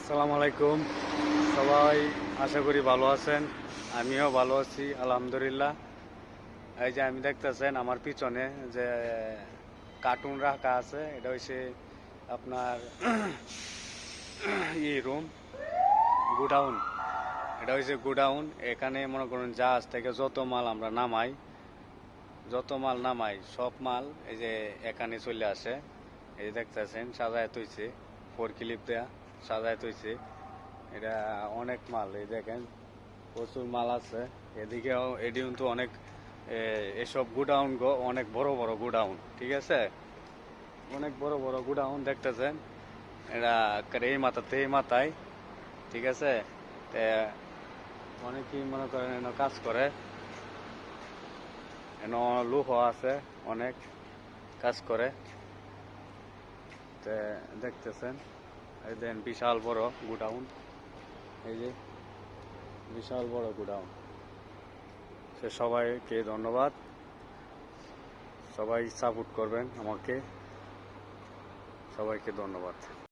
আসসালামু আলাইকুম। সবাই আশা করি ভালো আছেন। আমিও ভালো আছি আলহামদুলিল্লাহ। এই যে আমি দেখতেছেন আমার পিছনে যে কার্টুন রাখা আছে, এটা হচ্ছে আপনার রুম, গুডাউন। এটা হচ্ছে গুডাউন। এখানে মনে করুন জাহাজ থেকে যত মাল আমরা নামাই, সব মাল এই যে এখানে চলে আসে। এই যে দেখতেছেন সাজায় তৈছে, ফোর ক্লিপ দেয়া সাজায় তৈছে। এটা অনেক মাল, এই দেখেন প্রচুর মাল আছে। এদিকেও এটি কিন্তু অনেক এসব গুডাউন অনেক বড় বড় গুডাউন, ঠিক আছে। অনেক বড় বড় গুডাউন দেখতেছেন। এটা এই মাথাতে এই মাথায়, ঠিক আছে। অনেকেই মনে করেন এনে কাজ করে, এনে লোহ আছে, অনেক কাজ করে। দেখতেছেন এই দেন বিশাল বড় গুডাউন, এই যে বিশাল বড় গুডাউন। সবাইকে ধন্যবাদ, সবাই সাপোর্ট করবেন আমাকে, সবাইকে ধন্যবাদ।